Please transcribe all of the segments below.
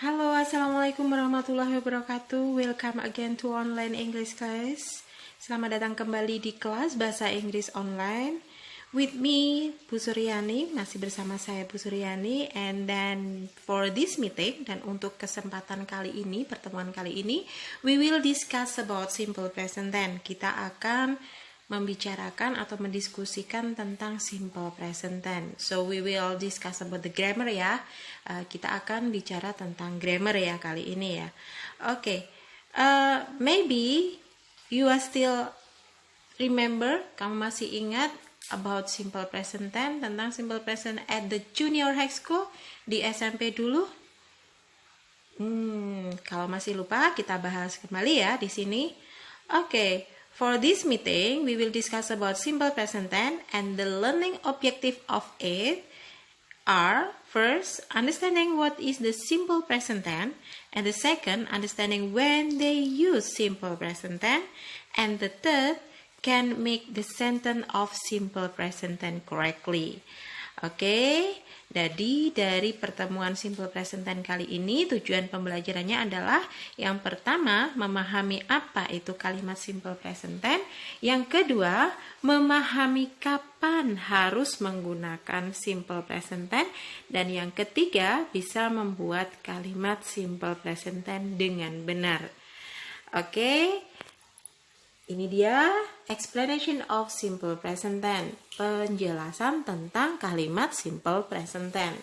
Halo, assalamualaikum warahmatullahi wabarakatuh. Welcome again to online English class. Selamat datang kembali di kelas bahasa Inggris online. With me, Bu Suryani, masih bersama saya Bu Suryani. And then for this meeting, dan untuk kesempatan kali ini, pertemuan kali ini, we will discuss about simple present tense. Kita akan membicarakan atau mendiskusikan tentang simple present tense. So we will discuss about the grammar ya. Kita akan bicara tentang grammar ya kali ini ya. Oke. Maybe you are still remember, kamu masih ingat about simple present tense, tentang simple present at the junior high school di SMP dulu. Kalau masih lupa, kita bahas kembali ya di sini. Oke. For this meeting, we will discuss about simple present tense and the learning objective of it are first, understanding what is the simple present tense, and the second, understanding when they use simple present tense, and the third, can make the sentence of simple present tense correctly. Oke, jadi dari pertemuan simple present tense kali ini tujuan pembelajarannya adalah yang pertama memahami apa itu kalimat simple present tense, yang kedua memahami kapan harus menggunakan simple present tense, dan yang ketiga bisa membuat kalimat simple present tense dengan benar. Oke. Ini dia explanation of simple present tense, penjelasan tentang kalimat simple present tense.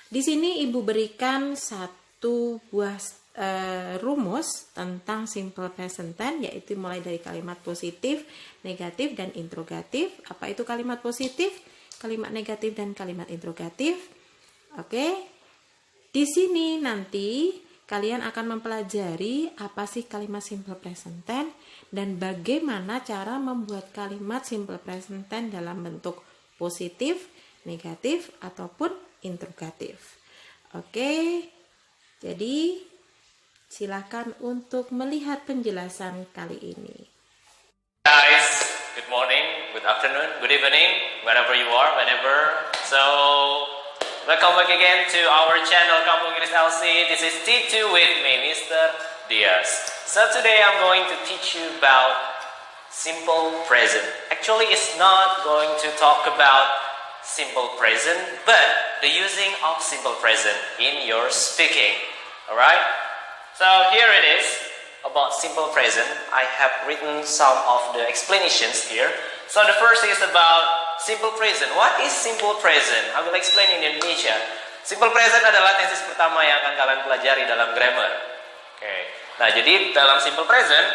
Di sini Ibu berikan satu buah rumus tentang simple present tense, yaitu mulai dari kalimat positif, negatif, dan interrogatif. Apa itu kalimat positif, kalimat negatif, dan kalimat interrogatif? Oke. Di sini nanti kalian akan mempelajari apa sih kalimat simple present tense dan bagaimana cara membuat kalimat simple present tense dalam bentuk positif, negatif, ataupun interrogatif. Oke, jadi silakan untuk melihat penjelasan kali ini. Guys, good morning, good afternoon, good evening, wherever you are, whenever. So, welcome back again to our channel Kampung Inggris LC. This is T2 with me, Mr. Diaz. So today I'm going to teach you about simple present. Actually, it's not going to talk about simple present, but the using of simple present in your speaking. Alright? So here it is about simple present. I have written some of the explanations here. So the first is about simple present. What is simple present? I will explain in Indonesia. Simple present adalah tesis pertama yang akan kalian pelajari dalam grammar. Oke. Nah, jadi dalam simple present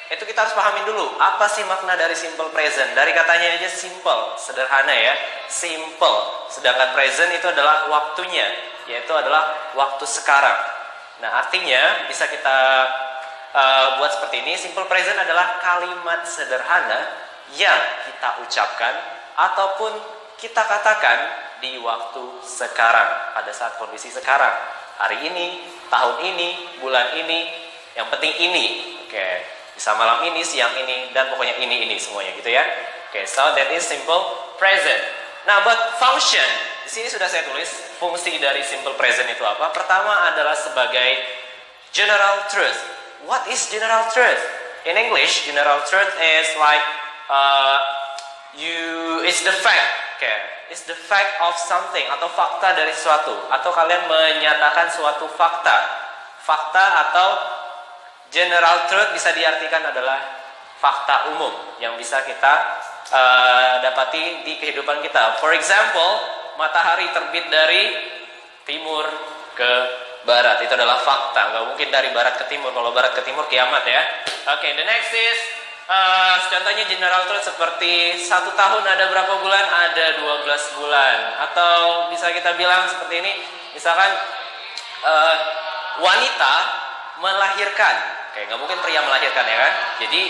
itu kita harus pahami dulu apa sih makna dari simple present. Dari katanya aja simple, sederhana ya, simple. Sedangkan present itu adalah waktunya, yaitu adalah waktu sekarang. Nah, artinya bisa kita buat seperti ini. Simple present adalah kalimat sederhana yang kita ucapkan ataupun kita katakan di waktu sekarang, pada saat kondisi sekarang, hari ini, tahun ini, bulan ini, yang penting ini. Oke, bisa malam ini, siang ini, dan pokoknya ini semuanya gitu ya. Oke, so that is simple present. Nah, but function, di sini sudah saya tulis fungsi dari simple present itu apa. Pertama adalah sebagai general truth. What is general truth? In English, general truth is like it's the fact. Okay, it's the fact of something, atau fakta dari sesuatu, atau kalian menyatakan suatu fakta. Fakta atau general truth bisa diartikan adalah fakta umum yang bisa kita dapati di kehidupan kita. For example, matahari terbit dari timur ke barat, itu adalah fakta. Nggak mungkin dari barat ke timur. Kalau barat ke timur kiamat ya. Oke, the next is contohnya general truth seperti 1 tahun ada berapa bulan? Ada 12 bulan. Atau bisa kita bilang seperti ini, misalkan wanita melahirkan. Oke, nggak mungkin pria melahirkan ya kan? Jadi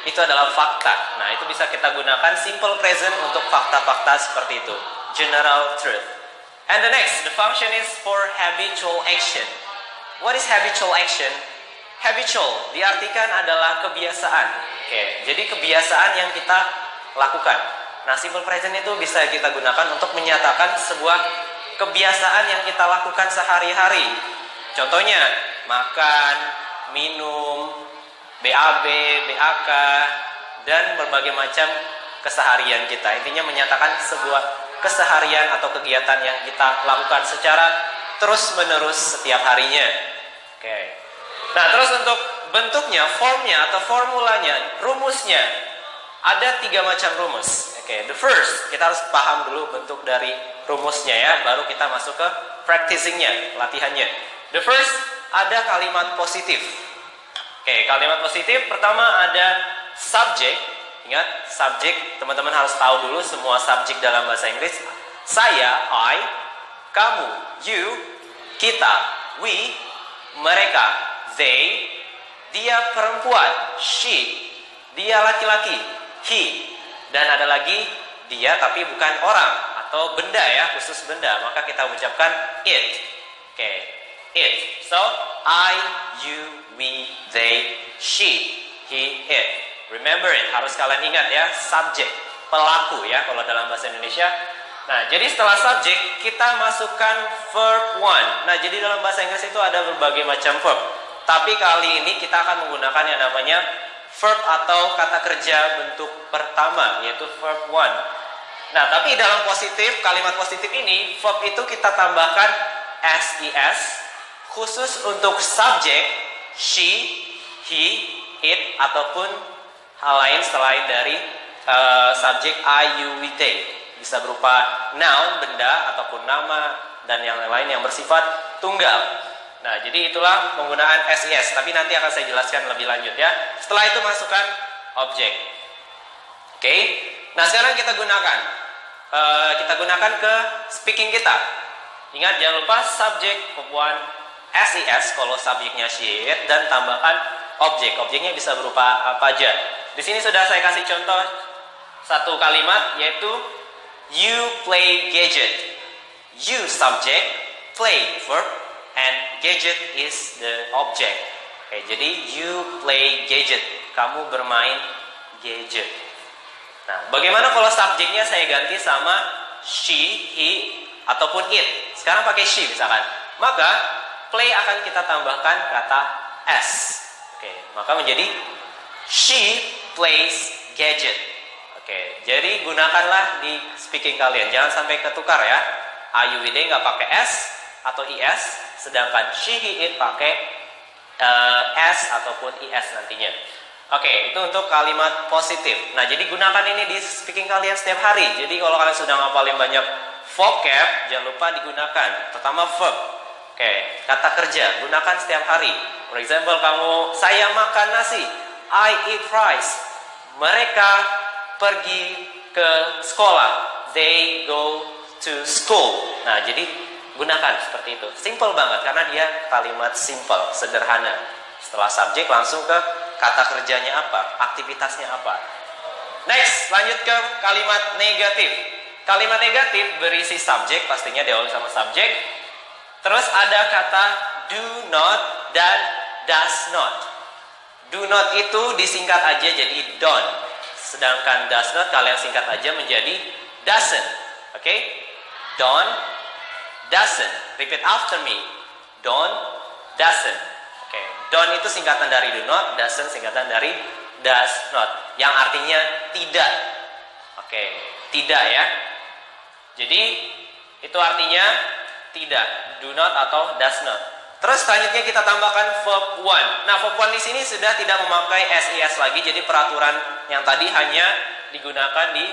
itu adalah fakta. Nah, itu bisa kita gunakan simple present untuk fakta-fakta seperti itu. General truth. And the next, the function is for habitual action. What is habitual action? Habitual diartikan adalah kebiasaan. Oke, jadi kebiasaan yang kita lakukan. Nah, simple present itu bisa kita gunakan untuk menyatakan sebuah kebiasaan yang kita lakukan sehari-hari. Contohnya, makan, minum, BAB, BAK, dan berbagai macam keseharian kita. Intinya menyatakan sebuah keseharian atau kegiatan yang kita lakukan secara terus-menerus setiap harinya. Oke. Nah, terus untuk bentuknya, formnya atau formulanya, rumusnya, ada 3 macam rumus. Oke, the first, kita harus paham dulu bentuk dari rumusnya ya, baru kita masuk ke practicingnya, latihannya. The first, ada kalimat positif. Oke, kalimat positif pertama ada subject. Ingat, subjek teman-teman harus tahu dulu semua subjek dalam bahasa Inggris. Saya, I, kamu, you, kita, we, mereka, they, dia perempuan, she, dia laki-laki, he, dan ada lagi dia tapi bukan orang atau benda ya, khusus benda, maka kita ucapkan it. Oke, it. So, I, you, we, they, she, he, it. Remember it, harus kalian ingat ya, subjek, pelaku ya kalau dalam bahasa Indonesia. Nah, jadi setelah subjek kita masukkan verb one. Nah, jadi dalam bahasa Inggris itu ada berbagai macam verb. Tapi kali ini kita akan menggunakan yang namanya verb atau kata kerja bentuk pertama, yaitu verb one. Nah, tapi dalam positif, kalimat positif ini, verb itu kita tambahkan ses khusus untuk subjek she, he, it ataupun hal lain selain dari subjek I, you, we, they. Bisa berupa noun, benda, ataupun nama, dan yang lain yang bersifat tunggal. Nah, jadi itulah penggunaan SES. Tapi nanti akan saya jelaskan lebih lanjut ya. Setelah itu masukkan objek. Oke. Nah, sekarang kita gunakan. Kita gunakan ke speaking kita. Ingat, jangan lupa subjek, perempuan, SES kalau subjeknya she, it, dan tambahkan objek. Objeknya bisa berupa apa aja. Di sini sudah saya kasih contoh satu kalimat, yaitu you play gadget. You subject, play verb, and gadget is the object. Oke, jadi you play gadget. Kamu bermain gadget. Nah, bagaimana kalau subjeknya saya ganti sama she, he, ataupun it? Sekarang pakai she misalkan. Maka play akan kita tambahkan kata s. Oke, maka menjadi she plays gadget. Oke, jadi gunakanlah di speaking kalian. Jangan sampai ketukar ya. IUWD nggak pakai S atau IS, sedangkan she, he, it pakai S ataupun IS nantinya. Oke, itu untuk kalimat positif. Nah, jadi gunakan ini di speaking kalian setiap hari. Jadi kalau kalian sudah ngapalin banyak vocab, jangan lupa digunakan. Pertama verb. Oke, kata kerja, gunakan setiap hari. For example, saya makan nasi. I eat rice. Mereka pergi ke sekolah. They go to school. Nah, jadi gunakan seperti itu. Simple banget karena dia kalimat simple, sederhana. Setelah subjek langsung ke kata kerjanya apa, aktivitasnya apa. Next, lanjut ke kalimat negatif. Kalimat negatif berisi subjek, pastinya diawali sama subjek. Terus ada kata do not dan does not. Do not itu disingkat aja jadi don't. Sedangkan does not kalian singkat aja menjadi doesn't. Oke? Don't, doesn't. Repeat after me. Don't, doesn't. Oke. Don't itu singkatan dari do not, doesn't singkatan dari does not. Yang artinya tidak. Oke, tidak ya. Jadi itu artinya tidak. Do not atau does not. Terus selanjutnya kita tambahkan verb one. Nah, verb one di sini sudah tidak memakai SES lagi, jadi peraturan yang tadi hanya digunakan di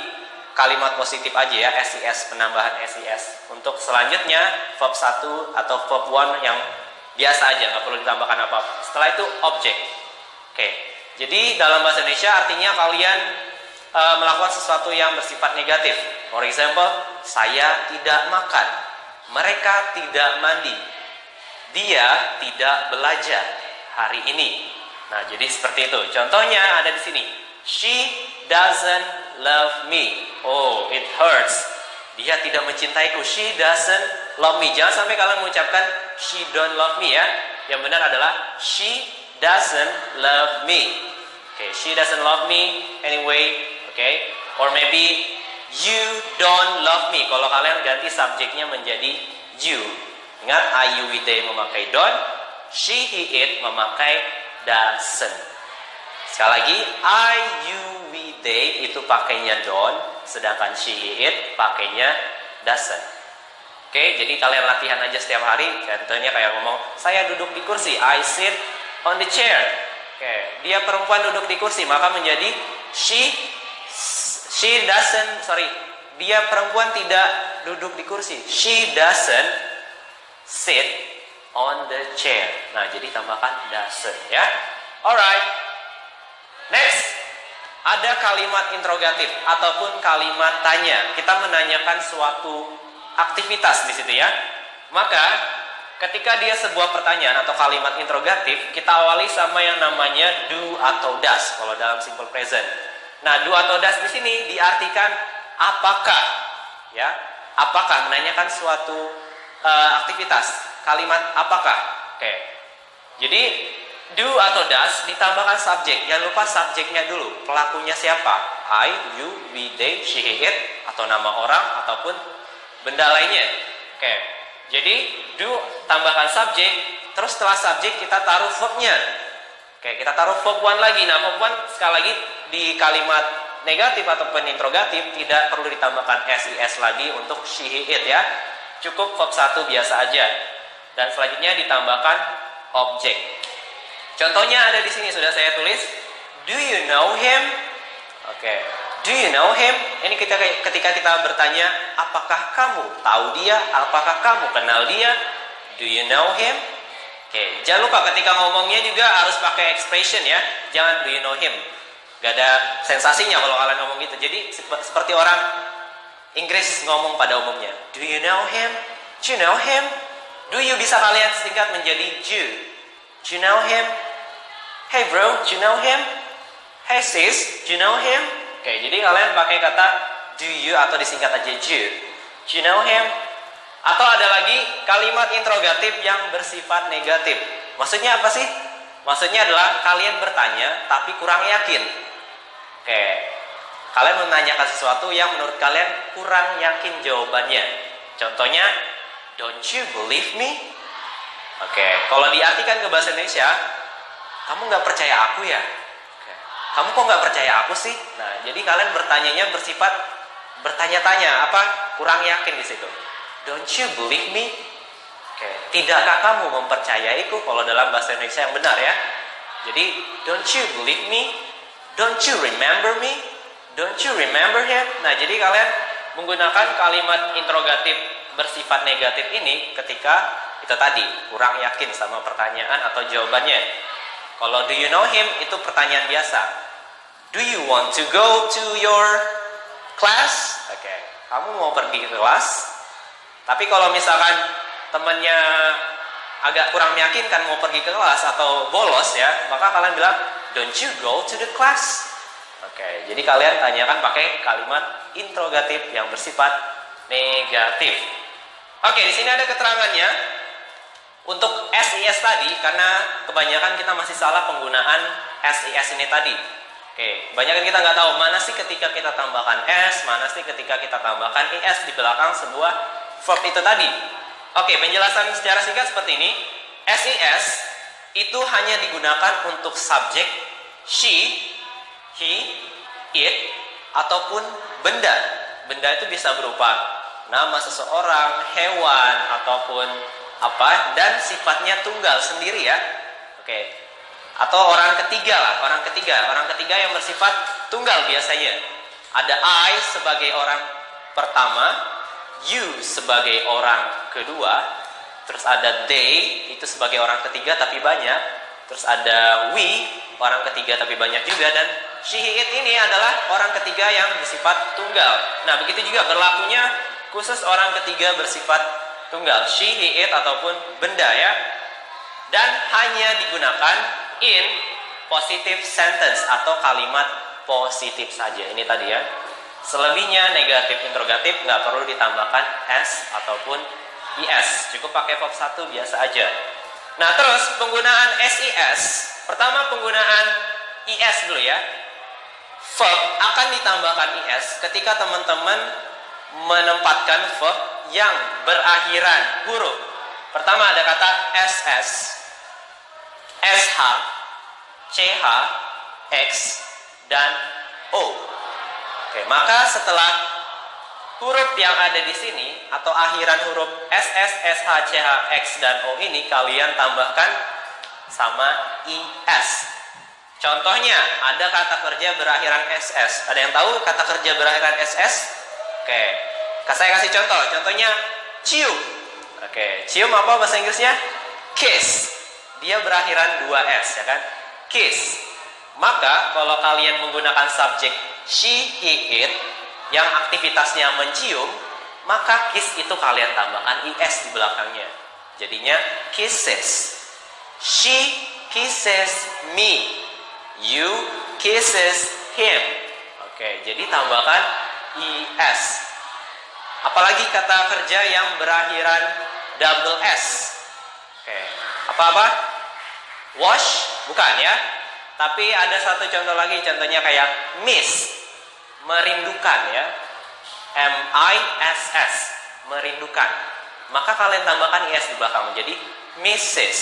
kalimat positif aja ya, SES, penambahan SES. Untuk selanjutnya verb 1 atau verb one yang biasa aja, nggak perlu ditambahkan apa-apa. Setelah itu objek. Oke. Jadi dalam bahasa Indonesia artinya kalian melakukan sesuatu yang bersifat negatif. For example, saya tidak makan. Mereka tidak mandi. Dia tidak belajar hari ini. Nah, jadi seperti itu. Contohnya ada di sini. She doesn't love me. Oh, it hurts. Dia tidak mencintaiku. She doesn't love me. Jangan sampai kalian mengucapkan she don't love me ya. Yang benar adalah she doesn't love me. Okay, she doesn't love me anyway. Okay, or maybe you don't love me. Kalau kalian ganti subjeknya menjadi you. Ingat, I, you, we, they memakai don't. She, he, it memakai doesn't. Sekali lagi, I, you, we, they itu pakainya don't, sedangkan she, he, it pakainya doesn't. Oke, jadi kalian latihan aja setiap hari. Contohnya kayak ngomong, saya duduk di kursi, I sit on the chair. Oke, dia perempuan duduk di kursi, maka menjadi dia perempuan tidak duduk di kursi. She doesn't sit on the chair. Nah, jadi tambahkan doesn't ya. Alright. Next, ada kalimat interrogatif ataupun kalimat tanya. Kita menanyakan suatu aktivitas di situ ya. Maka ketika dia sebuah pertanyaan atau kalimat interrogatif, kita awali sama yang namanya do atau does kalau dalam simple present. Nah, do atau does di sini diartikan apakah, ya, apakah menanyakan suatu aktivitas. Kalimat apakah. Oke. Jadi do atau does ditambahkan subjek. Jangan lupa subjeknya dulu. Pelakunya siapa? I, you, we, they, she, he, it, atau nama orang ataupun benda lainnya. Oke. Jadi do tambahkan subjek. Terus setelah subjek kita taruh verbnya. Oke, kita taruh verb one lagi. Nah, verb one sekali lagi di kalimat negatif ataupun interrogatif tidak perlu ditambahkan SIS lagi untuk she, he, it ya. Cukup verb 1 biasa aja. Dan selanjutnya ditambahkan objek. Contohnya ada di sini sudah saya tulis. Do you know him? Oke. Do you know him? Ini ketika kita bertanya, apakah kamu tahu dia? Apakah kamu kenal dia? Do you know him? Oke, jangan lupa ketika ngomongnya juga harus pakai expression ya. Jangan do you know him. Gak ada sensasinya kalau kalian ngomong gitu. Jadi seperti orang Inggris ngomong pada umumnya. Do you know him? Do you know him? Do you bisa kalian singkat menjadi do. Do you know him? Hey bro, do you know him? Hey sis, do you know him? Oke, jadi kalian pakai kata do you atau disingkat aja do. Do you know him? Atau ada lagi kalimat interrogatif yang bersifat negatif. Maksudnya apa sih? Maksudnya adalah kalian bertanya tapi kurang yakin. Oke, kalian menanyakan sesuatu yang menurut kalian kurang yakin jawabannya. Contohnya, don't you believe me? Oke, kalau diartikan ke bahasa Indonesia, kamu nggak percaya aku ya? Oke. Kamu kok nggak percaya aku sih? Nah, jadi kalian bertanyanya bersifat bertanya-tanya, apa? Kurang yakin di situ. Don't you believe me? Oke, tidakkah kamu mempercayaiku kalau dalam bahasa Indonesia yang benar ya? Jadi, don't you believe me? Don't you remember me? Don't you remember him? Nah, jadi kalian menggunakan kalimat interrogatif bersifat negatif ini ketika itu tadi kurang yakin sama pertanyaan atau jawabannya. Kalau do you know him itu pertanyaan biasa. Do you want to go to your class? Oke, kamu mau pergi ke kelas? Tapi kalau misalkan temannya agak kurang meyakinkan mau pergi ke kelas atau bolos ya, maka kalian bilang don't you go to the class? Oke, jadi kalian tanyakan pakai kalimat interrogatif yang bersifat negatif. Oke, di sini ada keterangannya untuk SIS tadi karena kebanyakan kita masih salah penggunaan SIS ini tadi. Oke, kebanyakan kita nggak tahu mana sih ketika kita tambahkan S, mana sih ketika kita tambahkan IS di belakang sebuah verb itu tadi. Oke, penjelasan secara singkat seperti ini. SIS itu hanya digunakan untuk subjek she, he, it, ataupun benda. Benda itu bisa berupa nama seseorang, hewan, ataupun apa, dan sifatnya tunggal sendiri ya. Oke. Atau orang ketiga lah, orang ketiga yang bersifat tunggal biasanya. Ada I sebagai orang pertama, you sebagai orang kedua, terus ada they itu sebagai orang ketiga tapi banyak, terus ada we orang ketiga tapi banyak juga, dan she, he, it ini adalah orang ketiga yang bersifat tunggal. Nah, begitu juga berlakunya khusus orang ketiga bersifat tunggal, she, he, it ataupun benda ya. Dan hanya digunakan in positive sentence atau kalimat positif saja. Ini tadi ya. Selebihnya negatif interrogatif nggak perlu ditambahkan S ataupun IS. Cukup pakai verb 1 biasa aja. Nah, terus penggunaan SIS. Pertama penggunaan IS dulu ya. Verb akan ditambahkan IS ketika teman-teman menempatkan verb yang berakhiran huruf. Pertama ada kata SS. SH, CH, X, dan O. Oke, maka setelah huruf yang ada di sini atau akhiran huruf SS, SH, CH, X, dan O ini kalian tambahkan sama IS. Contohnya, ada kata kerja berakhiran SS. Ada yang tahu kata kerja berakhiran SS? Oke, saya kasih contoh. Contohnya, cium. Oke, cium apa bahasa Inggrisnya? Kiss. Dia berakhiran 2S, ya kan? Kiss. Maka, kalau kalian menggunakan subjek she, he, it, yang aktivitasnya mencium, maka kiss itu kalian tambahkan IS di belakangnya. Jadinya, kisses. She kisses me. You kisses him. Oke, jadi tambahkan IS. Apalagi kata kerja yang berakhiran double S. Oke, apa-apa? Wash, bukan ya. Tapi ada satu contoh lagi, contohnya kayak miss, merindukan ya. MISS, merindukan. Maka kalian tambahkan IS di belakang menjadi Mrs.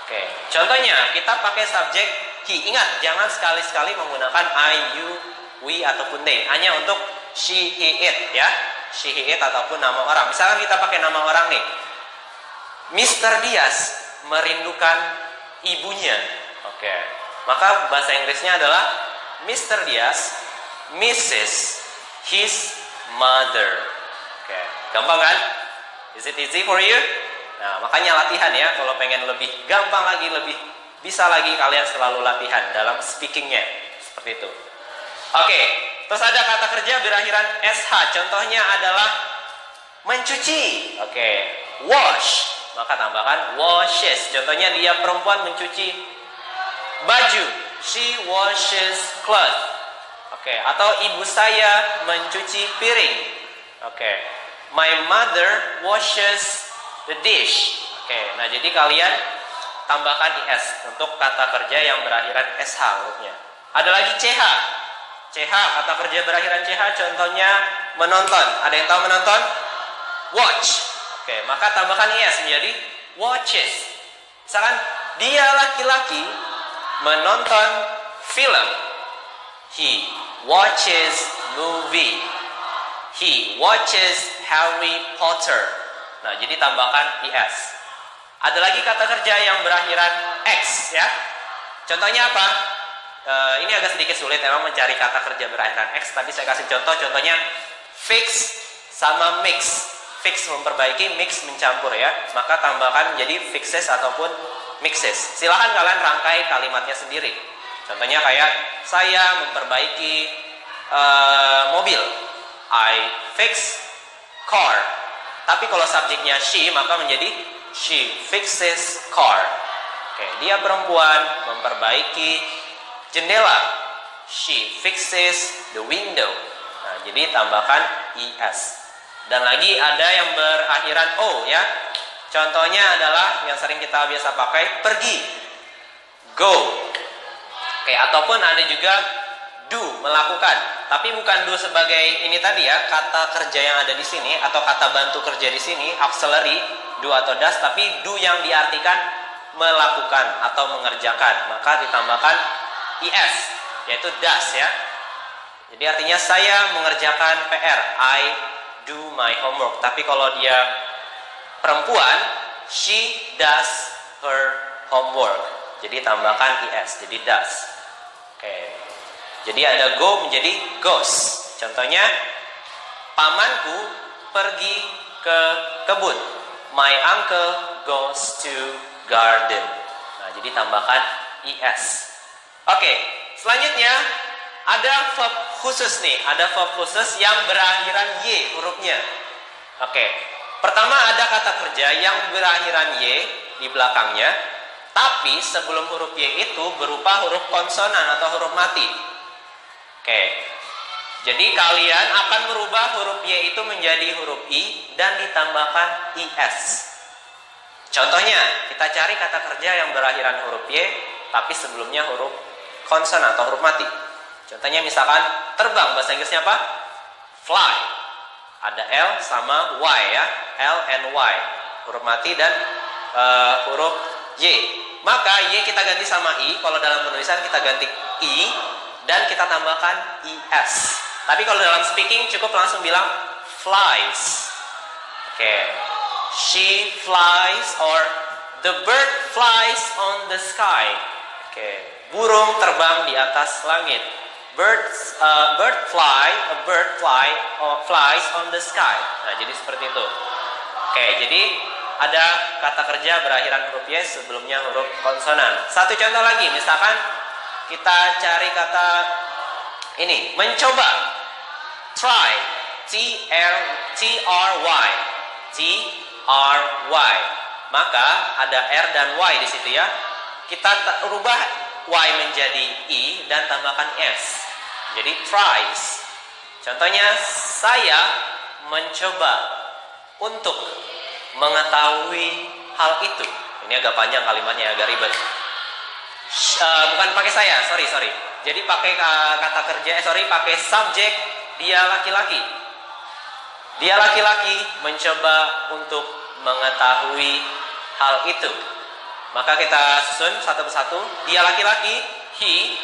Oke, contohnya kita pakai subjek he. Ingat, jangan sekali-sekali menggunakan I, you, we, ataupun they. Hanya untuk she, he, it ya. She, he, it ataupun nama orang. Misalkan kita pakai nama orang nih. Mr. Diaz merindukan ibunya. Oke, maka bahasa Inggrisnya adalah Mr. Diaz misses his mother. Oke, gampang kan? Is it easy for you? Nah, makanya latihan ya. Kalau pengen lebih gampang lagi, lebih bisa lagi, kalian selalu latihan dalam speakingnya. Seperti itu. Oke, terus ada kata kerja berakhiran SH. Contohnya adalah mencuci. Oke, wash. Maka tambahkan washes. Contohnya dia perempuan mencuci baju. She washes clothes. Oke, atau ibu saya mencuci piring. Oke, my mother washes the dish. Oke, nah jadi kalian tambahkan IS untuk kata kerja yang berakhiran SH hurufnya. Ada lagi CH. CH, kata kerja berakhiran CH contohnya menonton. Ada yang tahu menonton? Watch. Oke, maka tambahkan IS menjadi watches. Misalkan dia laki-laki menonton film. He watches movie. He watches Harry Potter. Nah, jadi tambahkan IS. Ada lagi kata kerja yang berakhiran X ya. Contohnya apa? Ini agak sedikit sulit memang mencari kata kerja berakhiran X, tapi saya kasih contoh. Contohnya fix sama mix. Fix memperbaiki, mix mencampur ya. Maka tambahkan menjadi fixes ataupun mixes. Silahkan kalian rangkai kalimatnya sendiri. Contohnya kayak saya memperbaiki mobil. I fix car. Tapi kalau subjeknya she, maka menjadi she fixes car. Oke, dia perempuan memperbaiki jendela. She fixes the window. Nah, jadi tambahkan IS. Dan lagi ada yang berakhiran O ya. Contohnya adalah yang sering kita biasa pakai pergi. Go. Oke, ataupun ada juga do, melakukan. Tapi bukan do sebagai ini tadi ya, kata kerja yang ada di sini atau kata bantu kerja di sini, auxiliary, do atau does, tapi do yang diartikan melakukan atau mengerjakan. Maka ditambahkan IS, yaitu does ya. Jadi artinya saya mengerjakan PR, I do my homework. Tapi kalau dia perempuan, she does her homework. Jadi tambahkan IS, jadi does. Oke. Jadi ada go menjadi goes. Contohnya, pamanku pergi ke kebun. My uncle goes to garden. Nah, jadi tambahkan IS. Oke, selanjutnya ada verb khusus nih. Ada verb khusus yang berakhiran Y hurufnya. Oke, pertama ada kata kerja yang berakhiran Y di belakangnya. Tapi sebelum huruf Y itu berupa huruf konsonan atau huruf mati. Oke, jadi kalian akan merubah huruf Y itu menjadi huruf I dan ditambahkan IS. Contohnya, kita cari kata kerja yang berakhiran huruf Y, tapi sebelumnya huruf konsonan atau huruf mati. Contohnya misalkan terbang, bahasa Inggrisnya apa? Fly. Ada L sama Y ya, L and Y. Huruf mati dan huruf Y. Maka Y kita ganti sama I. Kalau dalam penulisan kita ganti I dan kita tambahkan IS. Tapi kalau dalam speaking cukup langsung bilang flies. Oke. She flies or the bird flies on the sky. Oke. Burung terbang di atas langit. A bird flies on the sky. Nah, jadi seperti itu. Oke, jadi ada kata kerja berakhiran huruf Y sebelumnya huruf konsonan. Satu contoh lagi, misalkan kita cari kata ini, mencoba. Try. T-R-Y. T-R-Y. Maka ada R dan Y di situ ya. Kita rubah Y menjadi I dan tambahkan S. Jadi tries. Contohnya, saya mencoba untuk mengetahui hal itu. Ini agak panjang kalimatnya, agak ribet. Bukan pakai saya, sorry. Jadi pakai kata kerja, pakai subjek, dia laki-laki. Dia laki-laki mencoba untuk mengetahui hal itu. Maka kita susun satu persatu. Dia laki-laki, he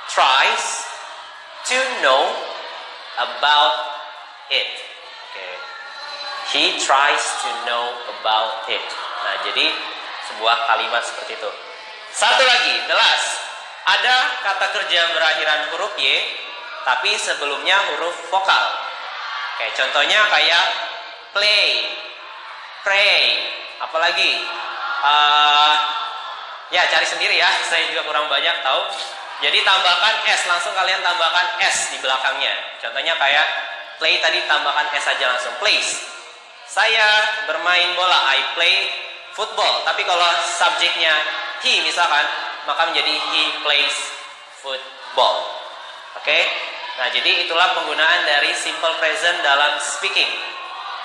tries to know about it. Okay. He tries to know about it. Nah, jadi sebuah kalimat seperti itu. Satu lagi, the last. Ada kata kerja berakhiran huruf Y, tapi sebelumnya huruf vokal. Oke, contohnya kayak play, pray, apalagi ya cari sendiri ya, saya juga kurang banyak tahu. Jadi tambahkan S, langsung kalian tambahkan S di belakangnya. Contohnya kayak play tadi tambahkan S aja langsung, plays. Saya bermain bola, I play football. Tapi kalau subjeknya he misalkan, maka menjadi he plays football. Oke? Nah, jadi itulah penggunaan dari simple present dalam speaking.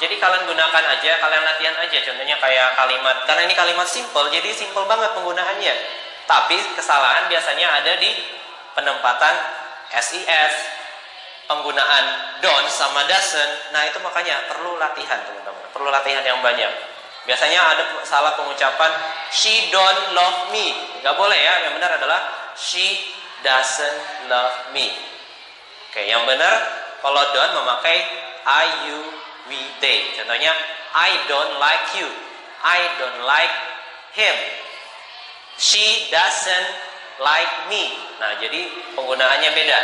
Jadi kalian gunakan aja, kalian latihan aja. Contohnya kayak kalimat, karena ini kalimat simple, jadi simple banget penggunaannya. Tapi kesalahan biasanya ada di penempatan SIS, penggunaan don't sama doesn't. Nah, itu makanya perlu latihan, teman-teman. Perlu latihan yang banyak. Biasanya ada salah pengucapan she don't love me. Gak boleh ya, yang benar adalah she doesn't love me. Oke, yang benar kalau don't memakai I, you, we, they. Contohnya, I don't like you. I don't like him. She doesn't like me. Nah, jadi penggunaannya beda.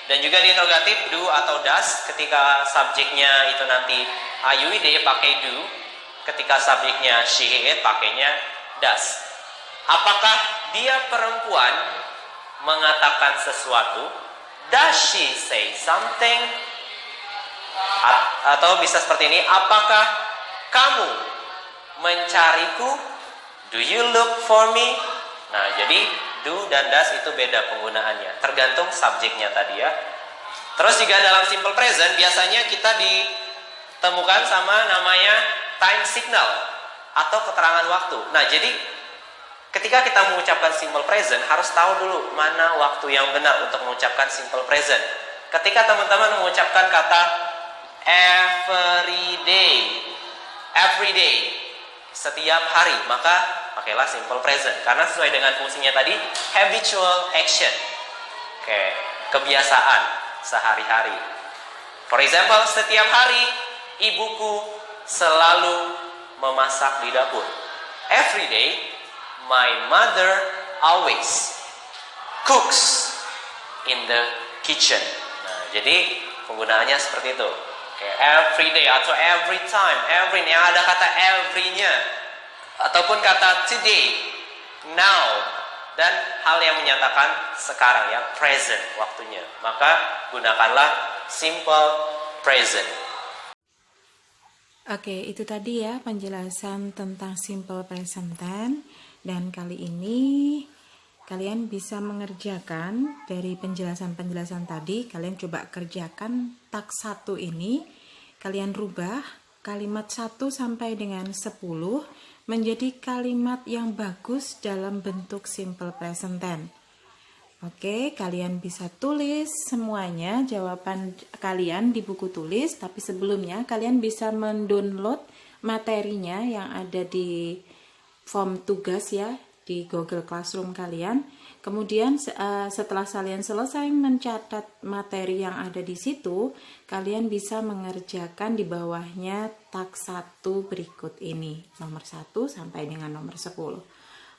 Dan juga di interrogatif do atau does, ketika subjeknya itu nanti I, you, we, they pakai do. Ketika subjeknya she, it pakainya does. Apakah dia perempuan mengatakan sesuatu? Does she say something? Atau bisa seperti ini, apakah kamu mencariku? Do you look for me? Nah, jadi do dan does itu beda penggunaannya, tergantung subjeknya tadi ya. Terus juga dalam simple present biasanya kita ditemukan sama namanya time signal atau keterangan waktu. Nah, jadi ketika kita mengucapkan simple present harus tahu dulu mana waktu yang benar untuk mengucapkan simple present. Ketika teman-teman mengucapkan kata every day, setiap hari, maka pakailah simple present karena sesuai dengan fungsinya tadi, habitual action. Oke, kebiasaan sehari-hari. For example, setiap hari ibuku selalu memasak di dapur. Every day my mother always cooks in the kitchen. Nah, jadi penggunaannya seperti itu. Okay, every day atau every time, every yang ada kata every-nya ataupun kata today, now dan hal yang menyatakan sekarang ya, present waktunya. Maka gunakanlah simple present. Oke, itu tadi ya penjelasan tentang simple present tense. Dan kali ini kalian bisa mengerjakan dari penjelasan-penjelasan tadi. Kalian coba kerjakan tag 1 ini. Kalian rubah kalimat 1 sampai dengan 10 menjadi kalimat yang bagus dalam bentuk simple present tense. Oke, kalian bisa tulis semuanya jawaban kalian di buku tulis. Tapi sebelumnya kalian bisa mendownload materinya yang ada di form tugas ya, di Google Classroom kalian. Kemudian setelah kalian selesai mencatat materi yang ada di situ, kalian bisa mengerjakan di bawahnya tag 1 berikut ini, nomor 1 sampai dengan nomor 10.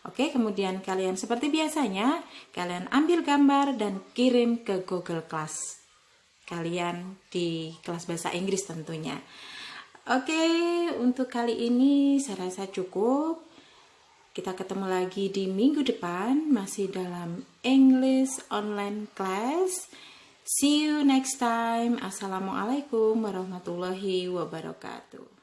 Oke, kemudian kalian seperti biasanya, kalian ambil gambar dan kirim ke Google Class kalian di kelas bahasa Inggris tentunya. Oke, untuk kali ini saya rasa cukup. Kita ketemu lagi di minggu depan, masih dalam English Online Class. See you next time. Assalamualaikum warahmatullahi wabarakatuh.